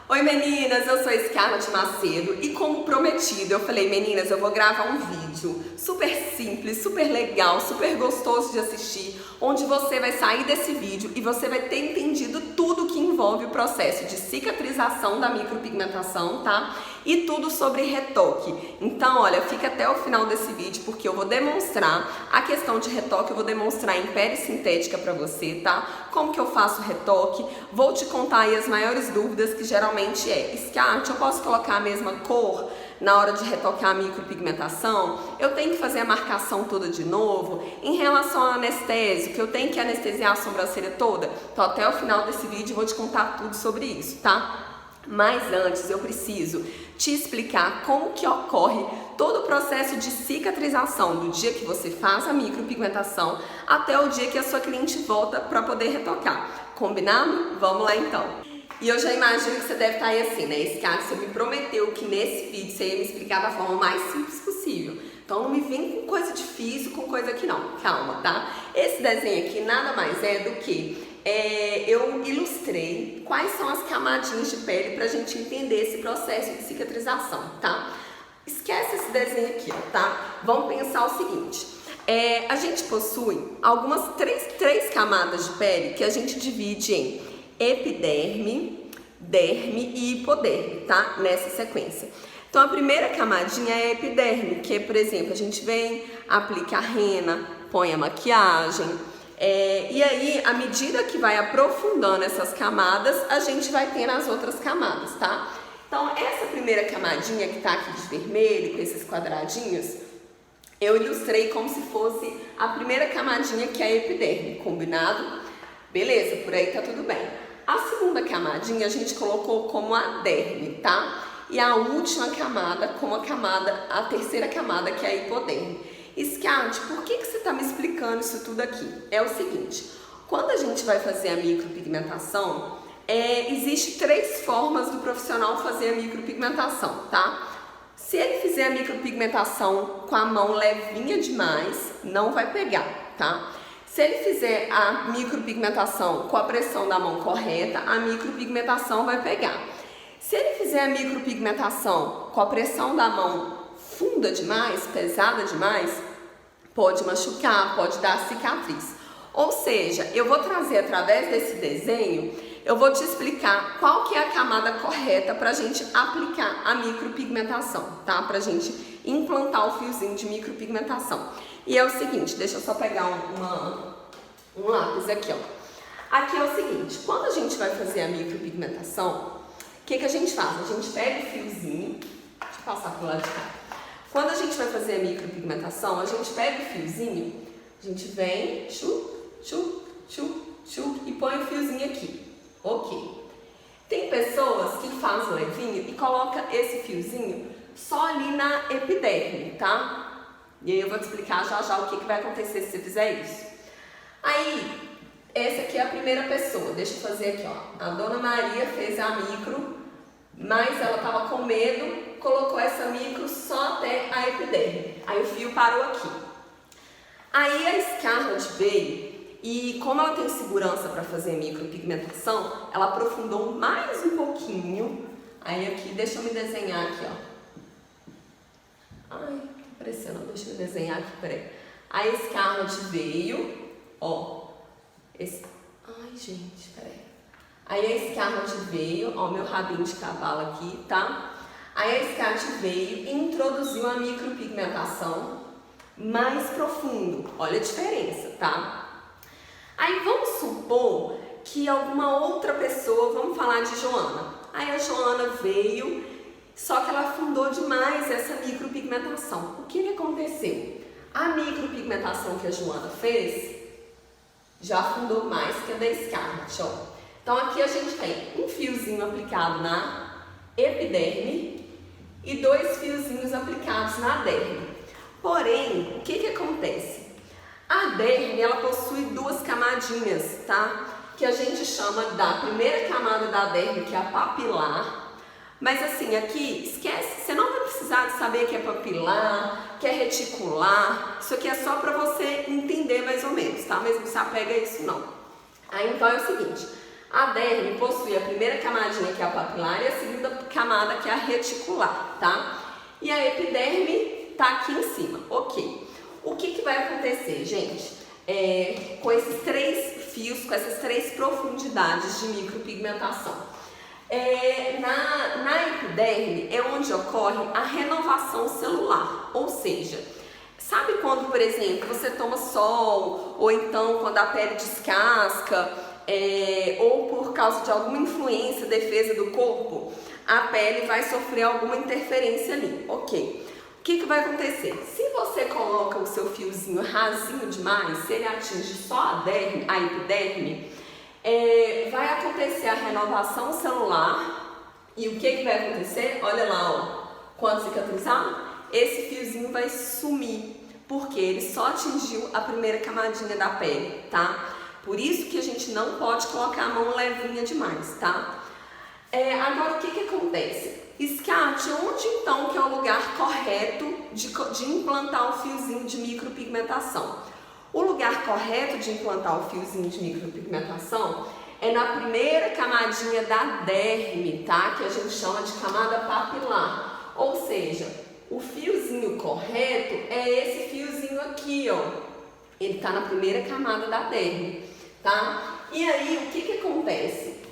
Oi meninas, eu sou Scarlett Macedo e como prometido eu falei, meninas, eu vou gravar um vídeo super simples, super legal, super gostoso de assistir, onde você vai sair desse vídeo e você vai ter entendido tudo que envolve o processo de cicatrização da micropigmentação, tá? E tudo sobre retoque. Então, olha, fica até o final desse vídeo porque eu vou demonstrar a questão de retoque, eu vou demonstrar em pele sintética pra você, tá? Como que eu faço retoque, vou te contar aí as maiores dúvidas que geralmente Scarlett, eu posso colocar a mesma cor na hora de retocar a micropigmentação? Eu tenho que fazer a marcação toda de novo? Em relação ao anestésico, eu tenho que anestesiar a sobrancelha toda? Então até o final desse vídeo eu vou te contar tudo sobre isso, tá? Mas antes eu preciso te explicar como que ocorre todo o processo de cicatrização do dia que você faz a micropigmentação até o dia que a sua cliente volta para poder retocar. Combinado? Vamos lá então. E eu já imagino que você deve estar aí assim, né? Scarlett, você me prometeu que nesse vídeo você ia me explicar da forma mais simples possível. Então não me vem com coisa difícil, com coisa que não. Calma, tá? Esse desenho aqui nada mais é do que eu ilustrei quais são as camadinhas de pele pra gente entender esse processo de cicatrização, tá? Esquece esse desenho aqui, ó, tá? Vamos pensar o seguinte. A gente possui algumas três camadas de pele que a gente divide em epiderme, derme e hipoderme, tá? Nessa sequência. Então a primeira camadinha é a epiderme, que por exemplo, a gente vem, aplica a rena, põe a maquiagem, e aí, à medida que vai aprofundando essas camadas, a gente vai ter as outras camadas, tá? Então essa primeira camadinha que tá aqui de vermelho, com esses quadradinhos, eu ilustrei como se fosse a primeira camadinha que é a epiderme, combinado? Beleza, por aí tá tudo bem. A segunda camadinha a gente colocou como a derme, tá? E a última camada como a terceira camada, que é a hipoderme. Scarlett, por que você está me explicando isso tudo aqui? É o seguinte, quando a gente vai fazer a micropigmentação, existe três formas do profissional fazer a micropigmentação, tá? Se ele fizer a micropigmentação com a mão levinha demais, não vai pegar, tá? Se ele fizer a micropigmentação com a pressão da mão correta, a micropigmentação vai pegar. Se ele fizer a micropigmentação com a pressão da mão funda demais, pesada demais, pode machucar, pode dar cicatriz. Ou seja, eu vou trazer através desse desenho, eu vou te explicar qual que é a camada correta para a gente aplicar a micropigmentação, tá? Para a gente implantar o fiozinho de micropigmentação. E é o seguinte, deixa eu só pegar um lápis aqui, ó. Aqui é o seguinte, quando a gente vai fazer a micropigmentação, o que a gente faz? A gente pega o fiozinho, deixa eu passar pro lado de cá. Quando a gente vai fazer a micropigmentação, a gente pega o fiozinho, a gente vem, e põe o fiozinho aqui. Ok. Tem pessoas que fazem levinho e colocam esse fiozinho só ali na epiderme, tá? E aí eu vou te explicar já o que vai acontecer se você fizer isso. Aí, essa aqui é a primeira pessoa. Deixa eu fazer aqui, ó. A Dona Maria fez a micro, mas ela tava com medo, colocou essa micro só até a epiderme. Aí o fio parou aqui. Aí a Scarlett veio e, como ela tem segurança para fazer micropigmentação, ela aprofundou mais um pouquinho. Aí aqui, deixa eu me desenhar aqui, ó. Ai, que pressão, deixa eu desenhar aqui, peraí. Aí a Scarlett veio, ó. Ai, gente, peraí. Aí a Scarlett veio, ó, meu rabinho de cavalo aqui, tá? Aí a Scarlett veio e introduziu a micropigmentação mais profundo. Olha a diferença, tá? Aí vamos supor que alguma outra pessoa, vamos falar de Joana. Aí a Joana veio, só que ela afundou demais essa micropigmentação. O que aconteceu? A micropigmentação que a Joana fez já afundou mais que a da Scarlett, ó. Então aqui a gente tem um fiozinho aplicado na epiderme e dois fiozinhos aplicados na derme. Porém, o que acontece? A derme, ela possui duas camadinhas, tá? Que a gente chama da primeira camada da derme, que é a papilar. Mas assim, aqui, esquece, você não vai precisar de saber que é papilar, que é reticular. Isso aqui é só para você entender mais ou menos, tá? Mas não se apega a isso não. Aí então é o seguinte, A derme possui a primeira camadinha, que é a papilar, e a segunda camada, que é a reticular, tá? E a epiderme tá aqui em cima, ok. O que vai acontecer, gente? Com esses 3 fios, com essas 3 profundidades de micropigmentação. Na epiderme é onde ocorre a renovação celular, ou seja, sabe quando, por exemplo, você toma sol, ou então quando a pele descasca, ou por causa de alguma influência, defesa do corpo, a pele vai sofrer alguma interferência ali, ok. O que vai acontecer? Se você coloca o seu fiozinho rasinho demais, se ele atinge só a derme, a epiderme, vai acontecer a renovação celular. E o que vai acontecer? Olha lá, ó, quando cicatrizar, esse fiozinho vai sumir, porque ele só atingiu a primeira camadinha da pele, tá? Por isso que a gente não pode colocar a mão levinha demais, tá? Agora, o que acontece? Scott, onde então que é o lugar correto de implantar o fiozinho de micropigmentação? O lugar correto de implantar o fiozinho de micropigmentação é na primeira camadinha da derme, tá? Que a gente chama de camada papilar. Ou seja, o fiozinho correto é esse fiozinho aqui, ó. Ele tá na primeira camada da derme, tá? E aí, o que acontece?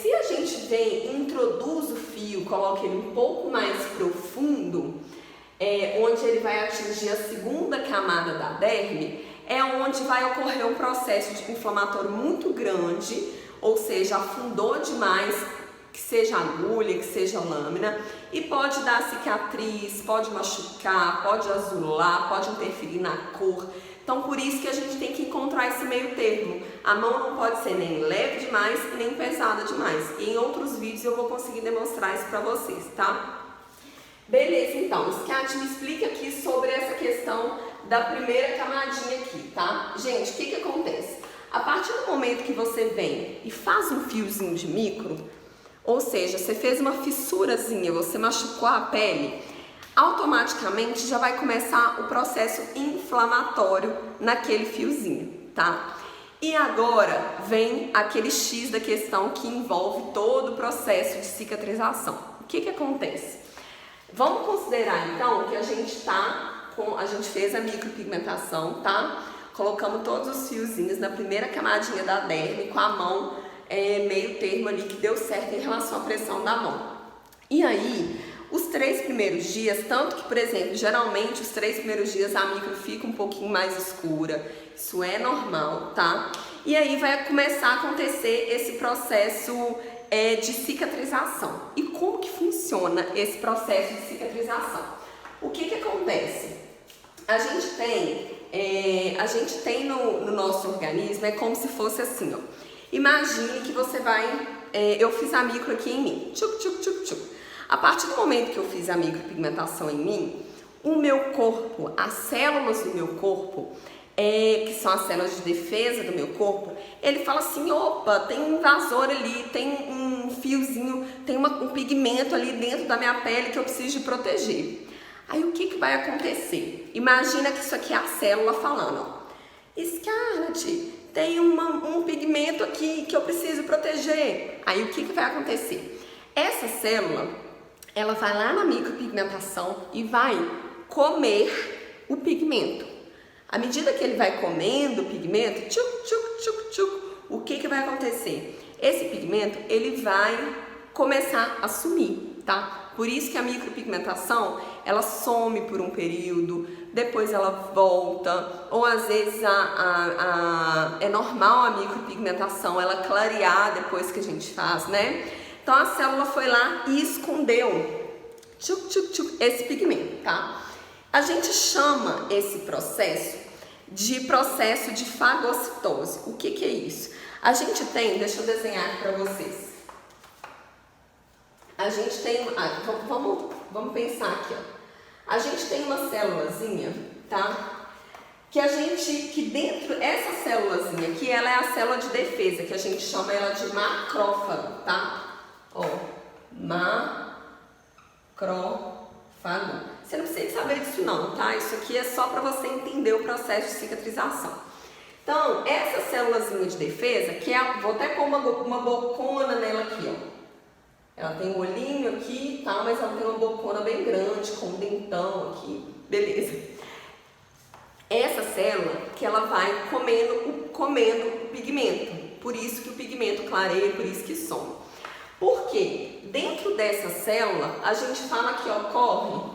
Se a gente introduz o fio, coloca ele um pouco mais profundo, onde ele vai atingir a segunda camada da derme, é onde vai ocorrer um processo inflamatório muito grande, ou seja, afundou demais, que seja agulha, que seja lâmina, e pode dar cicatriz, pode machucar, pode azular, pode interferir na cor. Então, por isso que a gente tem que encontrar esse meio termo. A mão não pode ser nem leve demais e nem pesada demais. E em outros vídeos eu vou conseguir demonstrar isso pra vocês, tá? Beleza, então, Scott, me explica aqui sobre essa questão da primeira camadinha aqui, tá? Gente, o que acontece? A partir do momento que você vem e faz um fiozinho de micro, ou seja, você fez uma fissurazinha, você machucou a pele, automaticamente já vai começar o processo inflamatório naquele fiozinho, tá? E agora vem aquele X da questão que envolve todo o processo de cicatrização. O que acontece? Vamos considerar então que a gente fez a micropigmentação, tá? Colocamos todos os fiozinhos na primeira camadinha da derme com a mão meio termo ali que deu certo em relação à pressão da mão. E aí, os 3 primeiros dias, tanto que, por exemplo, geralmente os 3 primeiros dias a micro fica um pouquinho mais escura, isso é normal, tá? E aí vai começar a acontecer esse processo de cicatrização. E como que funciona esse processo de cicatrização? O que acontece? A gente tem no nosso organismo, é como se fosse assim, ó. Imagine que você vai, eu fiz a micro aqui em mim, tchuc, tchuc, tchuc, tchuc. A partir do momento que eu fiz a micropigmentação em mim, o meu corpo, as células do meu corpo, que são as células de defesa do meu corpo, ele fala assim, opa, tem um invasor ali, tem um fiozinho, tem um pigmento ali dentro da minha pele que eu preciso de proteger. Aí o que vai acontecer? Imagina que isso aqui é a célula falando, ó, Scarlett, tem um pigmento aqui que eu preciso proteger. Aí o que vai acontecer? Essa célula, ela vai lá na micropigmentação e vai comer o pigmento. À medida que ele vai comendo o pigmento, tchuc, tchuc, tchuc, tchuc, o que vai acontecer? Esse pigmento, ele vai começar a sumir, tá? Por isso que a micropigmentação, ela some por um período, depois ela volta, ou às vezes é normal a micropigmentação, ela clarear depois que a gente faz, né? Então a célula foi lá e escondeu tchuc, tchuc, tchuc, esse pigmento, tá? A gente chama esse processo de fagocitose. O que é isso? A gente tem, deixa eu desenhar aqui para vocês. A gente tem, vamos pensar aqui, ó. A gente tem uma célulazinha, tá? Que dentro, essa célulazinha aqui, ela é a célula de defesa, que a gente chama ela de macrófago, tá? Ó, macrófago. Você não precisa saber disso não, tá? Isso aqui é só para você entender o processo de cicatrização. Então, essa célulazinha de defesa, que é, vou até pôr uma bocona nela aqui, ó. Ela tem um olhinho aqui e tal, mas ela tem uma bocona bem grande, com um dentão aqui, beleza. Essa célula que ela vai comendo o pigmento, por isso que o pigmento clareia, por isso que some. Por quê? Dentro dessa célula, a gente fala que ocorre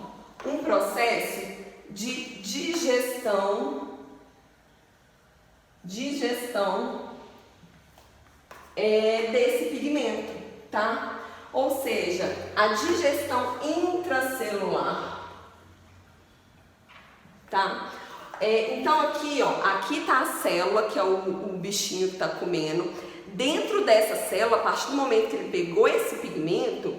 um processo de digestão desse pigmento, tá? Ou seja, a digestão intracelular, tá? Então aqui, ó, aqui tá a célula, que é o bichinho que tá comendo. Dentro dessa célula, a partir do momento que ele pegou esse pigmento,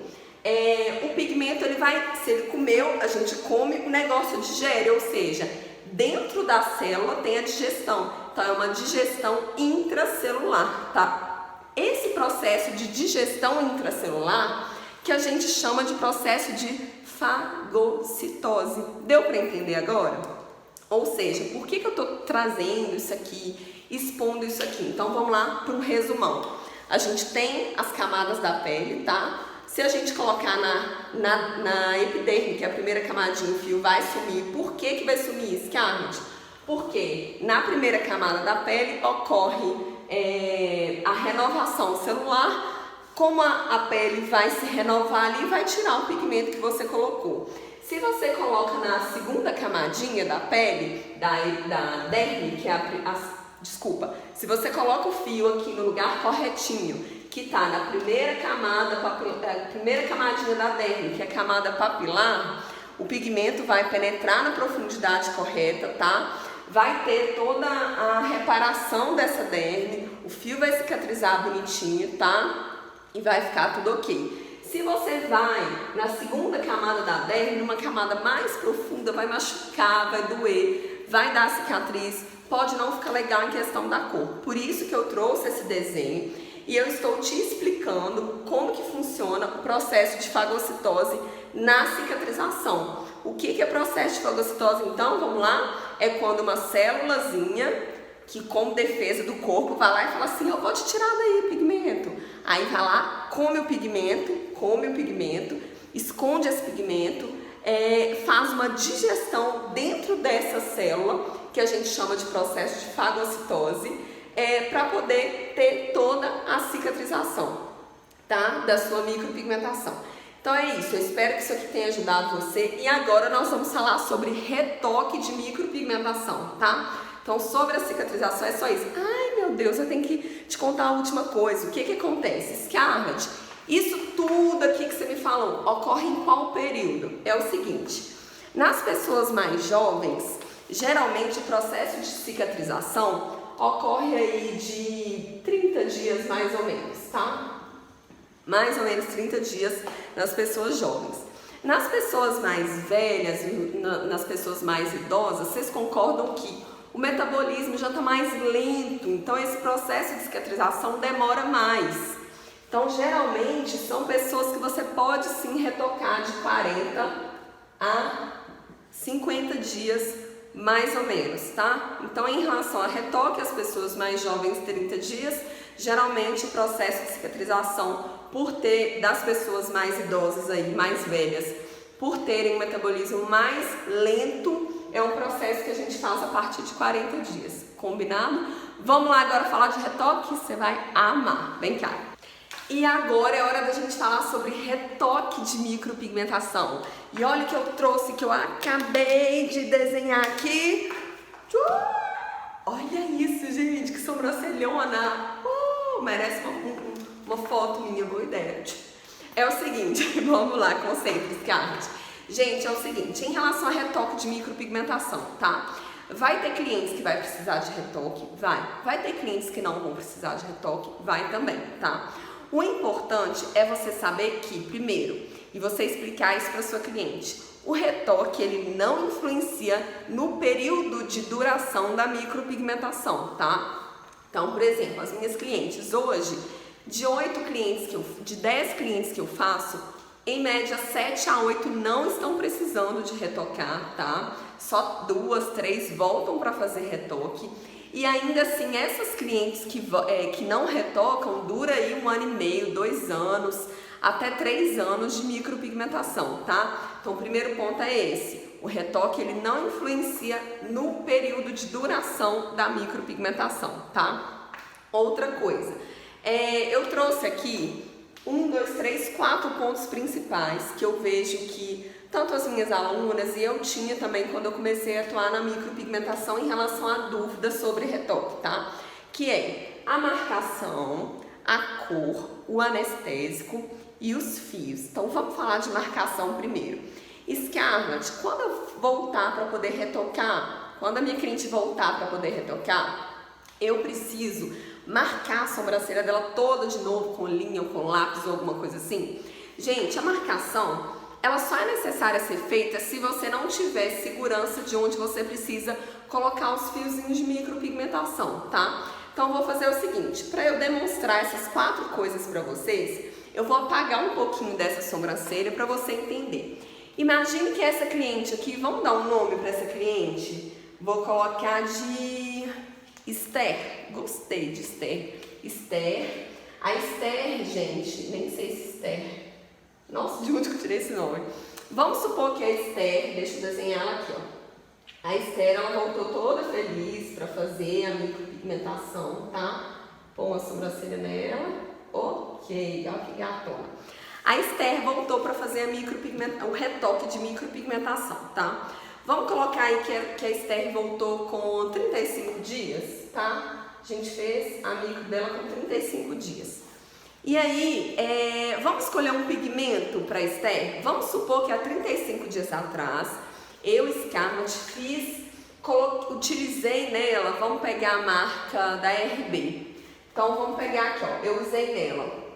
o pigmento, ele vai, se ele comeu, a gente come, o negócio digere, ou seja, dentro da célula tem a digestão. Então é uma digestão intracelular, tá? Esse processo de digestão intracelular que a gente chama de processo de fagocitose. Deu para entender agora? Ou seja, por que eu estou trazendo isso aqui, expondo isso aqui? Então vamos lá para um resumão. A gente tem as camadas da pele, tá? Se a gente colocar na epiderme, que é a primeira camadinha, o fio vai sumir. Por que vai sumir, Scarlett? Porque na primeira camada da pele ocorre a renovação celular. Como a pele vai se renovar ali, vai tirar o pigmento que você colocou. Se você coloca na segunda camadinha da pele, da derme, que é se você coloca o fio aqui no lugar corretinho, que está na primeira camadinha da derme, que é a camada papilar, o pigmento vai penetrar na profundidade correta, tá? Vai ter toda a reparação dessa derme, o fio vai cicatrizar bonitinho, tá? E vai ficar tudo ok. Se você vai na segunda camada da derme, numa camada mais profunda, vai machucar, vai doer, vai dar cicatriz, pode não ficar legal em questão da cor. Por isso que eu trouxe esse desenho e eu estou te explicando como que funciona o processo de fagocitose na cicatrização. O que é processo de fagocitose então? Vamos lá? É quando uma célulazinha que como defesa do corpo vai lá e fala assim, eu vou te tirar daí pigmento. Aí vai lá, come o pigmento, esconde esse pigmento, faz uma digestão dentro dessa célula, que a gente chama de processo de fagocitose, para poder ter toda a cicatrização, tá? Da sua micropigmentação. Então é isso, eu espero que isso aqui tenha ajudado você. E agora nós vamos falar sobre retoque de micropigmentação, tá? Então, sobre a cicatrização é só isso. Ai, meu Deus, eu tenho que te contar a última coisa. O que acontece? Scarlett, isso tudo aqui que você me falou, ocorre em qual período? É o seguinte, nas pessoas mais jovens, geralmente o processo de cicatrização ocorre aí de 30 dias mais ou menos, tá? Mais ou menos 30 dias nas pessoas jovens. Nas pessoas mais velhas, nas pessoas mais idosas, vocês concordam que o metabolismo já está mais lento, então esse processo de cicatrização demora mais. Então, geralmente, são pessoas que você pode sim retocar de 40 a 50 dias, mais ou menos, tá? Então, em relação a retoque, as pessoas mais jovens, 30 dias, geralmente o processo de cicatrização, das pessoas mais idosas aí, mais velhas, por terem um metabolismo mais lento, é um processo que a gente faz a partir de 40 dias, combinado? Vamos lá agora falar de retoque? Você vai amar, vem cá. E agora é hora da gente falar sobre retoque de micropigmentação. E olha o que eu trouxe, que eu acabei de desenhar aqui. Olha isso, gente, que sobrancelhona. Merece uma foto minha, boa ideia. É o seguinte, vamos lá, concentre-se, Scarlett. Gente, é o seguinte, em relação a retoque de micropigmentação, tá? Vai ter clientes que vai precisar de retoque? Vai ter clientes que não vão precisar de retoque? Vai também, tá? O importante é você saber que, primeiro, e você explicar isso para sua cliente, o retoque, ele não influencia no período de duração da micropigmentação, tá? Então, por exemplo, as minhas clientes hoje, de 10 clientes que eu faço, em média 7 a 8 não estão precisando de retocar, tá? só 2, 3 voltam para fazer retoque. E ainda assim, essas clientes que não retocam, dura aí 1 ano e meio, 2 anos, até 3 anos de micropigmentação, tá? Então o primeiro ponto é esse. O retoque ele não influencia no período de duração da micropigmentação, tá? Outra coisa, eu trouxe aqui 1, 2, 3, 4 pontos principais que eu vejo que tanto as minhas alunas e eu tinha também quando eu comecei a atuar na micropigmentação em relação a dúvidas sobre retoque, tá? Que é a marcação, a cor, o anestésico e os fios. Então vamos falar de marcação primeiro. Scarlett, quando eu voltar para poder retocar, quando a minha cliente voltar para poder retocar, eu preciso marcar a sobrancelha dela toda de novo com linha ou com lápis ou alguma coisa assim? Gente, a marcação, ela só é necessária ser feita se você não tiver segurança de onde você precisa colocar os fiozinhos de micropigmentação, tá? Então eu vou fazer o seguinte, para eu demonstrar essas 4 coisas para vocês, eu vou apagar um pouquinho dessa sobrancelha para você entender. Imagine que essa cliente aqui, vamos dar um nome para essa cliente? Vou colocar de Esther. Gostei de Esther. Esther. A Esther, gente, nem sei se Esther. Nossa, de onde que eu tirei esse nome? Vamos supor que a Esther, deixa eu desenhar ela aqui, ó. A Esther, ela voltou toda feliz para fazer a micropigmentação, tá? Põe a sobrancelha nela. Ok, olha que gatona. A Esther voltou para fazer o retoque de micropigmentação, tá? Vamos colocar aí que a Esther voltou com 35 dias, tá? A gente fez a micro dela com 35 dias. E aí, vamos escolher um pigmento para Esther? Vamos supor que há 35 dias atrás, eu, Scarlett, utilizei nela, vamos pegar a marca da RB. Então, vamos pegar aqui, ó, eu usei nela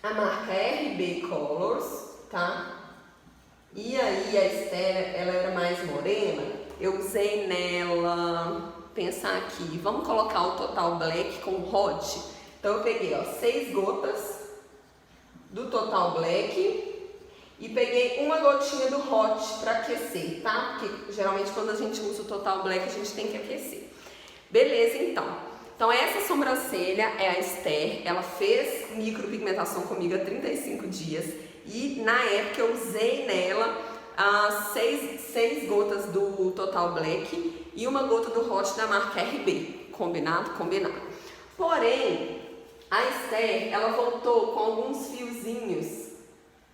a marca RB Colors, tá? E aí a Esther, ela era mais morena, eu usei nela, pensar aqui, vamos colocar o Total Black com Hot. Então eu peguei, ó, 6 gotas do Total Black e peguei uma gotinha do Hot para aquecer, tá? Porque geralmente quando a gente usa o Total Black a gente tem que aquecer. Beleza, então. Então essa sobrancelha é a Esther, ela fez micropigmentação comigo há 35 dias e na época eu usei nela 6 gotas do Total Black e uma gota do Hot da marca RB, combinado? Combinado. Porém, a Esther, ela voltou com alguns fiozinhos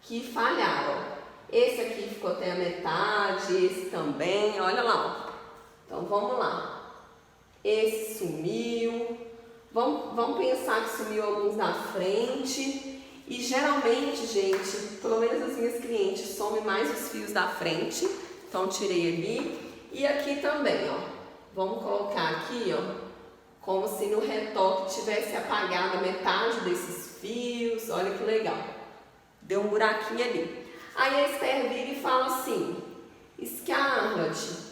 que falharam. Esse aqui ficou até a metade, esse também, olha lá, ó. Então vamos lá. Esse sumiu, vamos pensar que sumiu alguns da frente e geralmente, gente, pelo menos as minhas clientes, some mais os fios da frente, então tirei ali e aqui também, ó, vamos colocar aqui, ó, como se no retoque tivesse apagado a metade desses fios, olha que legal, deu um buraquinho ali. Aí a Esther vira e fala assim, Scarlett,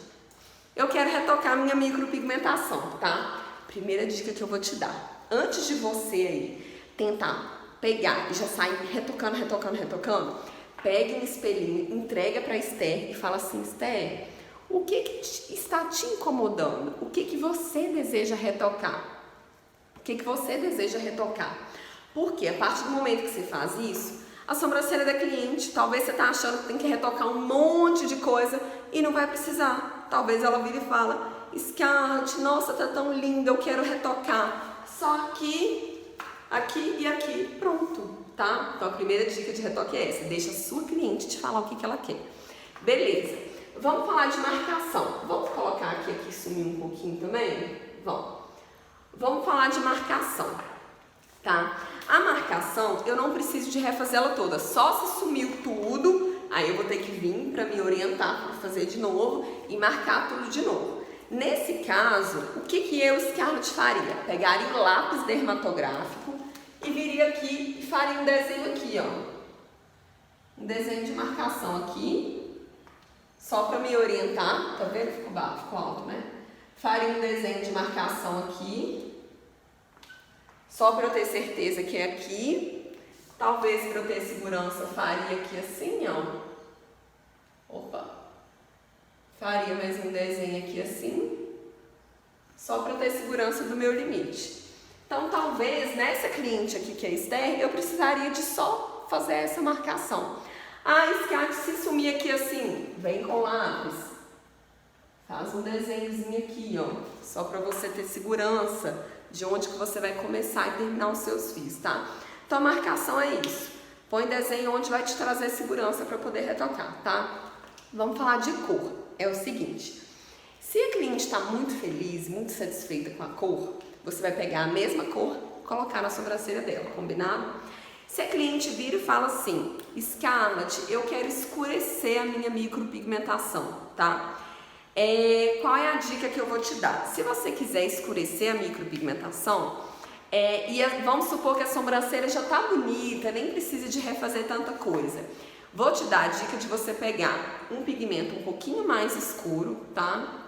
eu quero retocar minha micropigmentação, tá? Primeira dica que eu vou te dar. Antes de você aí tentar pegar e já sair retocando, pegue um espelhinho, entrega pra Esther e fala assim, Esther, o que está te incomodando? O que você deseja retocar? O que você deseja retocar? Porque a partir do momento que você faz isso, a sobrancelha da cliente, talvez você tá achando que tem que retocar um monte de coisa e não vai precisar. Talvez ela vire e fala, Scarlett, nossa, tá tão linda, eu quero retocar. Só aqui e aqui, pronto, tá? Então a primeira dica de retoque é essa, deixa a sua cliente te falar o que ela quer. Beleza, vamos falar de marcação. Vamos colocar aqui sumir um pouquinho também? Vamos falar de marcação, tá? A marcação, eu não preciso de refazer ela toda, só se sumiu tudo, aí eu vou ter que vir para me orientar para fazer de novo e marcar tudo de novo. Nesse caso, o que eu, Scarlett, faria? Pegaria o lápis dermatográfico e viria aqui e faria um desenho aqui, ó. Um desenho de marcação aqui, só para me orientar, tá vendo? Ficou alto, né? Faria um desenho de marcação aqui, só para eu ter certeza que é aqui. Talvez para eu ter segurança faria aqui assim, ó. Opa! faria mais um desenho aqui assim, só para ter segurança do meu limite. Então, talvez nessa cliente aqui que é Esther, eu precisaria de só fazer essa marcação. Ah, Scat, se sumir aqui assim, vem com lápis, faz um desenhozinho aqui, ó, só para você ter segurança de onde que você vai começar e terminar os seus fios, tá? Então, a marcação é isso. Põe desenho onde vai te trazer segurança para poder retocar, tá? Vamos falar de cor. É o seguinte, se a cliente está muito feliz, muito satisfeita com a cor, você vai pegar a mesma cor, colocar na sobrancelha dela, combinado? Se a cliente vira e fala assim, Scarlett, eu quero escurecer a minha micropigmentação, tá? Qual é a dica que eu vou te dar? Se você quiser escurecer a micropigmentação, vamos supor que a sobrancelha já tá bonita, nem precisa de refazer tanta coisa. Vou te dar a dica de você pegar um pigmento um pouquinho mais escuro, tá?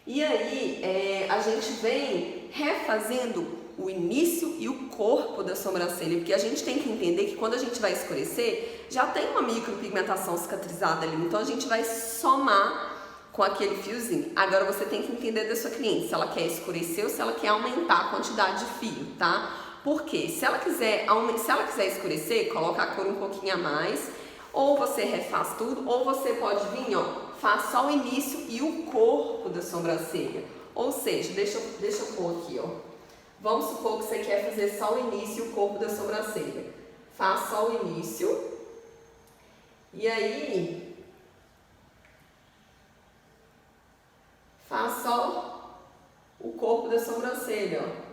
E aí, a gente vem refazendo o início e o corpo da sobrancelha, porque a gente tem que entender que quando a gente vai escurecer, já tem uma micropigmentação cicatrizada ali, então a gente vai somar com aquele fiozinho. Agora você tem que entender da sua cliente, se ela quer escurecer ou se ela quer aumentar a quantidade de fio, tá? Porque se ela quiser escurecer, coloca a cor um pouquinho a mais, ou você refaz tudo, ou você pode vir, ó, faz só o início e o corpo da sobrancelha. Ou seja, deixa eu pôr aqui, ó. Vamos supor que você quer fazer só o início e o corpo da sobrancelha. Faz só o início. E aí, faz só o corpo da sobrancelha, ó.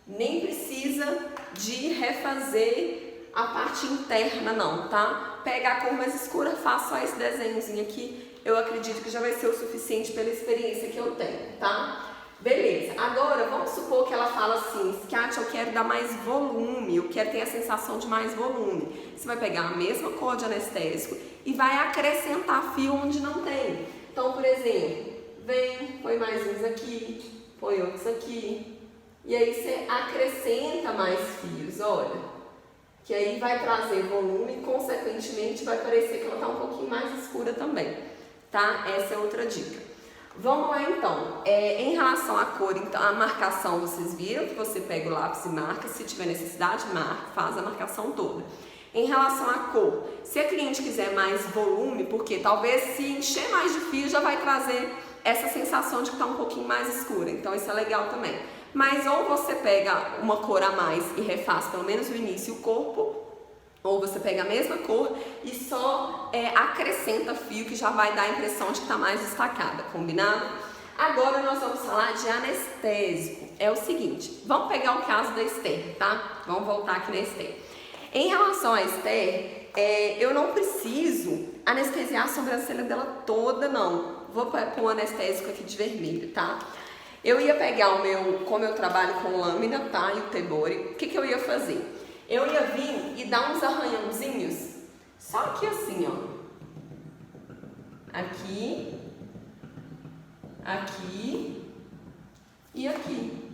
Nem precisa de refazer a parte interna não, tá? Pega a cor mais escura, faz só esse desenhozinho aqui. Eu acredito que já vai ser o suficiente pela experiência que eu tenho, tá? Beleza, agora vamos supor que ela fala assim, Scat, eu quero dar mais volume, eu quero ter a sensação de mais volume. Você vai pegar a mesma cor de anestésico e vai acrescentar fio onde não tem. Então, por exemplo, vem, põe mais uns aqui, põe outros aqui. E aí você acrescenta mais fios, olha. Que aí vai trazer volume e, consequentemente, vai parecer que ela está um pouquinho mais escura também, tá? Essa é outra dica. Vamos lá, então. Em relação à cor, então, a marcação, vocês viram que você pega o lápis e marca. Se tiver necessidade, faz a marcação toda. Em relação à cor, se a cliente quiser mais volume, porque talvez se encher mais de fio já vai trazer essa sensação de que está um pouquinho mais escura. Então, isso é legal também. Mas ou você pega uma cor a mais e refaz pelo menos o início e o corpo, ou você pega a mesma cor e só acrescenta fio que já vai dar a impressão de que está mais destacada, combinado? Agora nós vamos falar de anestésico. É o seguinte, vamos pegar o caso da Esther, tá? Vamos voltar aqui na Esther. Em relação à Esther, eu não preciso anestesiar a sobrancelha dela toda, não. Vou pôr um anestésico aqui de vermelho, tá? Eu ia pegar como eu trabalho com lâmina, tá? E o tebori, o que eu ia fazer? Eu ia vir e dar uns arranhãozinhos, só aqui assim, ó. Aqui, aqui e aqui.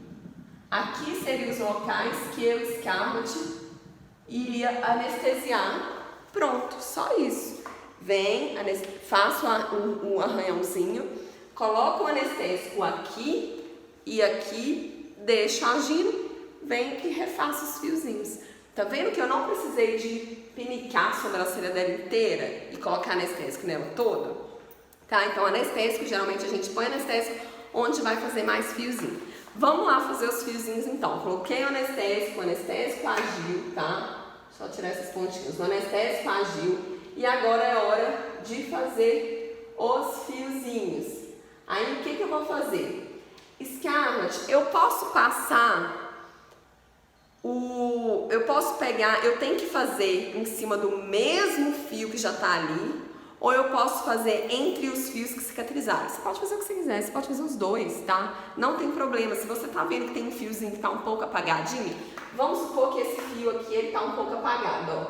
Aqui seriam os locais que eu, Scarlett, iria anestesiar. Pronto, só isso. Vem, faço um arranhãozinho, coloco o anestésico aqui e aqui, deixo agindo, vem e refaço os fiozinhos. Tá vendo que eu não precisei de pinicar a sobrancelha dela inteira e colocar anestésico nela toda? Tá? Então, anestésico, geralmente a gente põe anestésico onde vai fazer mais fiozinho. Vamos lá fazer os fiozinhos então. Coloquei o anestésico agiu, tá? Só tirar esses pontinhos. O anestésico agiu. E agora é hora de fazer os fiozinhos. Aí, o que eu vou fazer? Scarlett, eu posso passar eu tenho que fazer em cima do mesmo fio que já tá ali, ou eu posso fazer entre os fios que cicatrizaram. Você pode fazer o que você quiser, você pode fazer os dois, tá? Não tem problema. Se você tá vendo que tem um fiozinho que tá um pouco apagadinho, vamos supor que esse fio aqui, ele tá um pouco apagado, ó.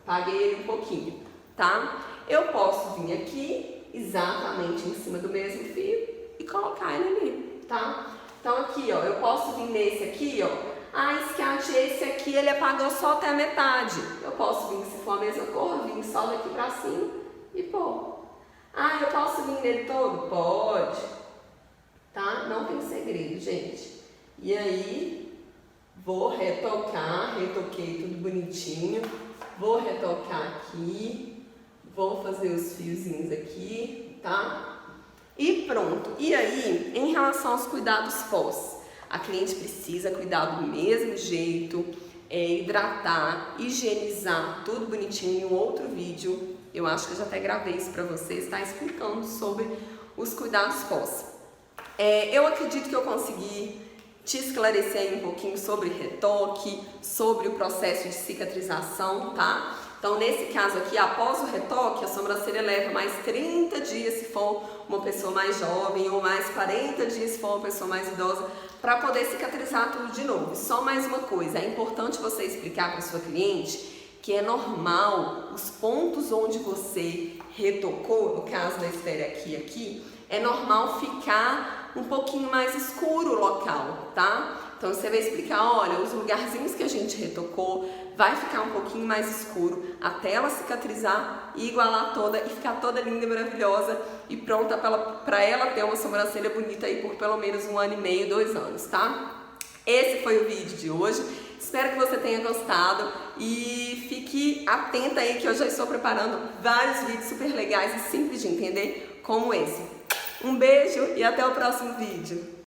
Apaguei ele um pouquinho, tá? Eu posso vir aqui, exatamente em cima do mesmo fio, e colocar ele ali, tá? Então aqui, ó, eu posso vir nesse aqui, ó. Ah, Scat, esse aqui ele apagou só até a metade. Eu posso vir, se for a mesma cor, vir só daqui pra cima e pôr. Ah, eu posso vir nele todo? Pode, tá? Não tem segredo, gente. E aí, vou retocar, retoquei tudo bonitinho. Vou retocar aqui, vou fazer os fiozinhos aqui, tá? E pronto. E aí, em relação aos cuidados pós, a cliente precisa cuidar do mesmo jeito, hidratar, higienizar, tudo bonitinho. Em um outro vídeo, eu acho que eu já até gravei isso pra vocês, tá? Explicando sobre os cuidados pós. Eu acredito que eu consegui te esclarecer aí um pouquinho sobre retoque, sobre o processo de cicatrização, tá? Então, nesse caso aqui, após o retoque, a sobrancelha leva mais 30 dias se for uma pessoa mais jovem, ou mais 40 dias se for uma pessoa mais idosa, para poder cicatrizar tudo de novo. Só mais uma coisa, é importante você explicar para sua cliente que é normal os pontos onde você retocou, no caso da esfera aqui, é normal ficar um pouquinho mais escuro o local, tá? Então você vai explicar, olha, os lugarzinhos que a gente retocou vai ficar um pouquinho mais escuro até ela cicatrizar e igualar toda e ficar toda linda e maravilhosa e pronta para ela ter uma sobrancelha bonita aí por pelo menos 1 ano e meio, 2 anos, tá? Esse foi o vídeo de hoje. Espero que você tenha gostado e fique atenta aí que eu já estou preparando vários vídeos super legais e simples de entender como esse. Um beijo e até o próximo vídeo.